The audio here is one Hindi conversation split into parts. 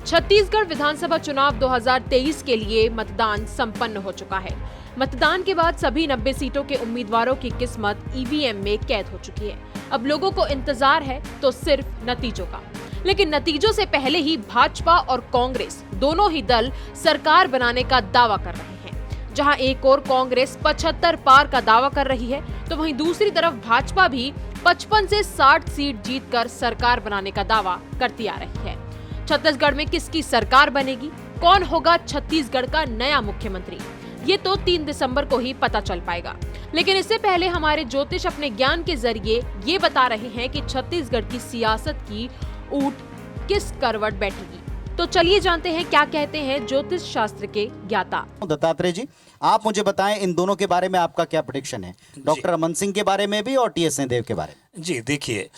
छत्तीसगढ़ विधानसभा चुनाव 2023 के लिए मतदान संपन्न हो चुका है। मतदान के बाद सभी 90 सीटों के उम्मीदवारों की किस्मत ईवीएम में कैद हो चुकी है। अब लोगों को इंतजार है तो सिर्फ नतीजों का। लेकिन नतीजों से पहले ही भाजपा और कांग्रेस दोनों ही दल सरकार बनाने का दावा कर रहे हैं। जहां एक ओर कांग्रेस 75 पार का दावा कर रही है, तो वहीं दूसरी तरफ भाजपा भी 55 से 60 सीट जीतकर सरकार बनाने का दावा करती आ रही है। छत्तीसगढ़ में किसकी सरकार बनेगी, कौन होगा छत्तीसगढ़ का नया मुख्यमंत्री, ये तो 3 दिसंबर को ही पता चल पाएगा। लेकिन इससे पहले हमारे ज्योतिष अपने ज्ञान के जरिए ये बता रहे हैं कि छत्तीसगढ़ की सियासत की ऊंट किस करवट बैठेगी। तो चलिए जानते हैं क्या कहते हैं ज्योतिष शास्त्र के ज्ञाता। दत्तात्रेय जी, आप मुझे बताएं इन दोनों के बारे में आपका क्या प्रेडिक्शन है, डॉक्टर रमन सिंह के बारे में भी और टीएस सिंहदेव के बारे में। जी देखिए,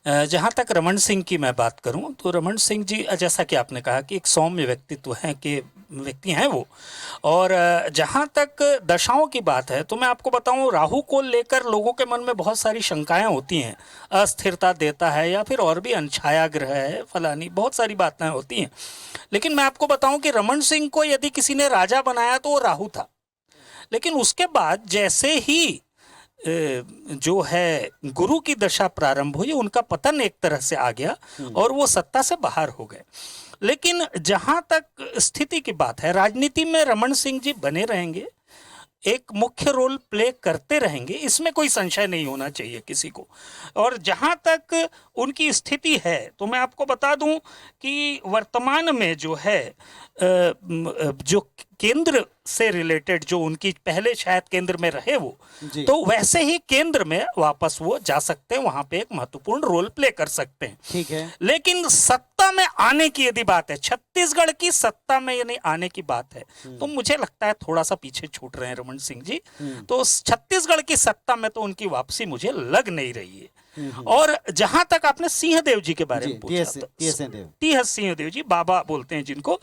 जहाँ तक रमन सिंह की मैं बात करूँ तो रमन सिंह जी, जैसा कि आपने कहा कि एक सौम्य व्यक्तित्व है कि व्यक्ति हैं वो। और जहाँ तक दशाओं की बात है तो मैं आपको बताऊं, राहु को लेकर लोगों के मन में बहुत सारी शंकाएं होती हैं। अस्थिरता देता है या फिर और भी अनछाया ग्रह है, फलानी बहुत सारी बातें होती हैं। लेकिन मैं आपको बताऊं कि रमन सिंह को यदि किसी ने राजा बनाया तो वो राहु था। लेकिन उसके बाद जैसे ही जो है गुरु की दशा प्रारंभ हुई, उनका पतन एक तरह से आ गया और वो सत्ता से बाहर हो गए। लेकिन जहां तक स्थिति की बात है, राजनीति में रमन सिंह जी बने रहेंगे, एक मुख्य रोल प्ले करते रहेंगे, इसमें कोई संशय नहीं होना चाहिए किसी को। और जहां तक उनकी स्थिति है तो मैं आपको बता दूं कि वर्तमान में जो है जो केंद्र से रिलेटेड, जो उनकी पहले शायद केंद्र में रहे वो, तो वैसे ही केंद्र में वापस वो जा सकते हैं, वहां पे एक महत्वपूर्ण रोल प्ले कर सकते हैं। ठीक है। लेकिन सत्ता में आने की यदि बात है, छत्तीसगढ़ की सत्ता में यदि आने की बात है, तो मुझे लगता है थोड़ा सा पीछे छूट रहे हैं रमन सिंह जी। तो छत्तीसगढ़ की सत्ता में तो उनकी वापसी मुझे लग नहीं रही है। और जहां तक आपने सिंहदेव जी के बारे में पूछा, टीएस सिंहदेव जी, बाबा बोलते हैं जिनको,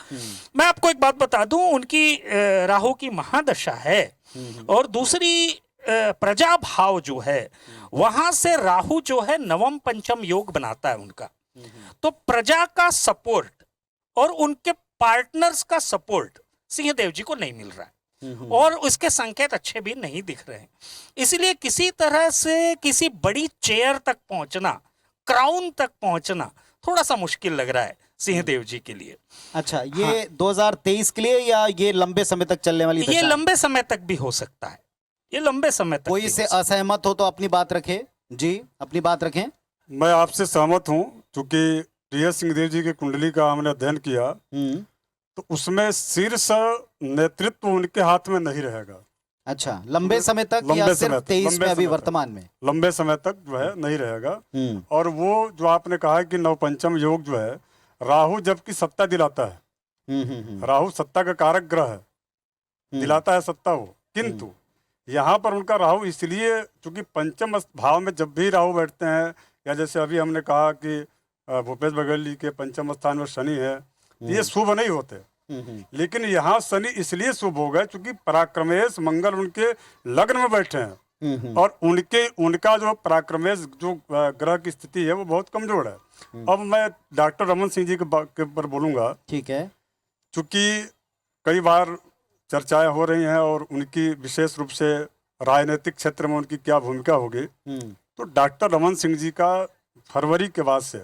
मैं आपको एक बात बता दूं, उनकी राहु की महादशा है। और दूसरी प्रजा भाव जो है, वहां से राहु जो है नवम पंचम योग बनाता है उनका। तो प्रजा का सपोर्ट और उनके पार्टनर्स का सपोर्ट सिंहदेव जी को नहीं मिल रहा है और उसके संकेत अच्छे भी नहीं दिख रहे हैं। इसलिए किसी तरह से किसी बड़ी चेयर तक पहुंचना, क्राउन तक पहुंचना थोड़ा सा मुश्किल लग रहा है सिंहदेव जी के लिए। अच्छा, ये 2023 के लिए या ये लंबे समय तक चलने वाली दशा? ये लंबे समय तक भी हो सकता है, ये लंबे समय तक। कोई इससे असहमत हो तो अपनी बात रखे जी, अपनी बात रखें। मैं आपसे सहमत हूं, क्योंकि टीएस सिंहदेव जी की कुंडली का हमने अध्ययन किया तो उसमें शीर्ष नेतृत्व उनके हाथ में नहीं रहेगा। अच्छा, लंबे समय तक या सिर्फ 23 में अभी वर्तमान में? लंबे समय तक जो है नहीं रहेगा। और वो जो आपने कहा कि नवपंचम योग जो है, राहु जबकि सत्ता दिलाता है, राहु सत्ता का कारक ग्रह है, दिलाता है सत्ता वो, किंतु यहाँ पर उनका राहु इसलिए, चूंकि पंचम भाव में जब भी राहु बैठते हैं, या जैसे अभी हमने कहा कि भूपेश बघेल जी के पंचम स्थान में शनि है, ये शुभ नहीं होते। लेकिन यहाँ शनि इसलिए शुभ हो गए क्योंकि पराक्रमेश मंगल उनके लग्न में बैठे हैं और उनका जो पराक्रमेश जो ग्रह की स्थिति है वो बहुत कमजोर है। अब मैं डॉक्टर रमन सिंह जी के ऊपर बोलूंगा। ठीक है। चूंकि कई बार चर्चाएं हो रही हैं और उनकी विशेष रूप से राजनीतिक क्षेत्र में उनकी क्या भूमिका होगी, तो डॉक्टर रमन सिंह जी का फरवरी के बाद से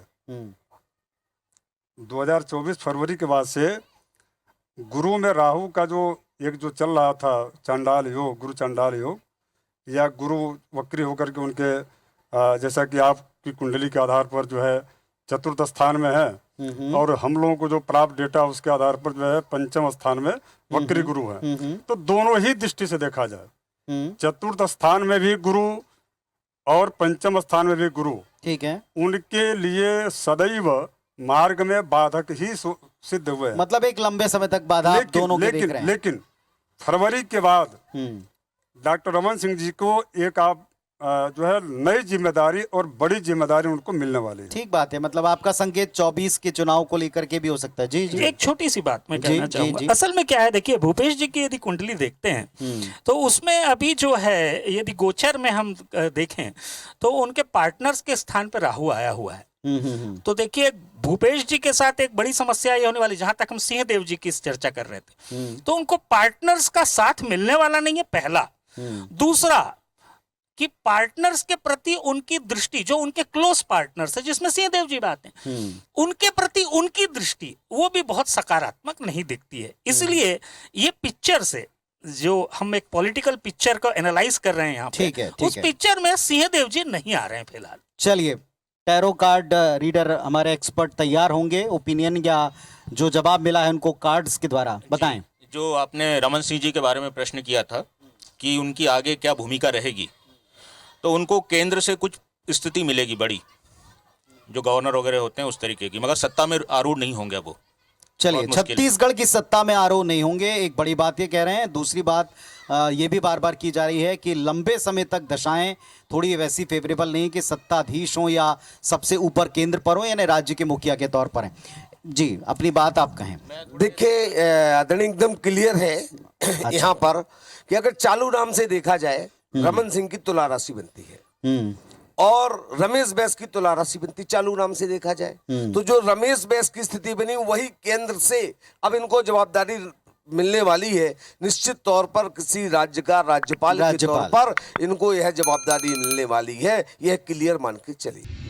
2024 फरवरी के बाद से गुरु में राहु का जो जो चल रहा था चांडाल योग, गुरु चांडाल योग, या गुरु वक्री होकर के उनके जैसा कि आपकी कुंडली के आधार पर जो है चतुर्थ स्थान में है और हम लोगों को जो प्राप्त डेटा उसके आधार पर जो है पंचम स्थान में वक्री गुरु है। तो दोनों ही दृष्टि से देखा जाए, चतुर्थ स्थान में भी गुरु और पंचम स्थान में भी गुरु, ठीक है, उनके लिए सदैव मार्ग में बाधक ही सिद्ध हुए। मतलब एक लंबे समय तक बाधा दोनों के देख रहे हैं। लेकिन फरवरी के बाद डॉक्टर रमन सिंह जी को एक आप जो है नई जिम्मेदारी और बड़ी जिम्मेदारी उनको मिलने वाली है। ठीक बात है, मतलब आपका संकेत 24 के चुनाव को लेकर के भी हो सकता है। जी जी, एक छोटी सी बात मैं कहना चाहूंगा। असल में क्या है, देखिए भूपेश जी की यदि कुंडली देखते हैं तो उसमें अभी जो है, यदि गोचर में हम देखें तो उनके पार्टनर्स के स्थान पर राहु आया हुआ है। तो देखिए भूपेश जी के साथ एक बड़ी समस्या ये होने वाली, जहां तक हम सिंहदेव जी की चर्चा कर रहे थे, तो उनको पार्टनर्स का साथ मिलने वाला नहीं है, पहला। दूसरा कि पार्टनर्स के प्रति उनकी दृष्टि, जो उनके क्लोज पार्टनर्स है जिसमें सिंहदेव जी बात है, उनके प्रति उनकी दृष्टि वो भी बहुत सकारात्मक नहीं दिखती है। इसलिए ये पिक्चर से, जो हम एक पॉलिटिकल पिक्चर को एनालाइज कर रहे हैं यहाँ पे, उस पिक्चर में सिंहदेव जी नहीं आ रहे हैं फिलहाल। चलिए, टैरो कार्ड रीडर हमारे एक्सपर्ट तैयार होंगे, ओपिनियन या जो जवाब मिला है उनको कार्ड्स के द्वारा बताएं। जो आपने रमन सिंह जी के बारे में प्रश्न किया था कि उनकी आगे क्या भूमिका रहेगी, तो उनको केंद्र से कुछ स्थिति मिलेगी बड़ी, जो गवर्नर वगैरह होते हैं उस तरीके की, मगर सत्ता में आरूढ़ नहीं होंगे वो। चलिए, छत्तीसगढ़ की सत्ता में आरोह नहीं होंगे, एक बड़ी बात ये कह रहे हैं। दूसरी बात ये भी बार बार की जा रही है कि लंबे समय तक दशाएं थोड़ी वैसी फेवरेबल नहीं कि सत्ताधीश हो या सबसे ऊपर केंद्र पर हो, यानी राज्य के मुखिया के तौर पर हैं। जी, अपनी बात आप कहें। देखिए आदरणीय, एकदम क्लियर है यहाँ पर कि अगर चालू नाम से देखा जाए, रमन सिंह की तुला राशि बनती है और रमेश बैस की तुला राशि बनती, चालू नाम से देखा जाए। तो जो रमेश बैस की स्थिति बनी वही केंद्र से अब इनको जवाबदारी मिलने वाली है। निश्चित तौर पर किसी राज्य का राज्यपाल के तौर पर इनको यह जवाबदारी मिलने वाली है, यह क्लियर मान के चलिए।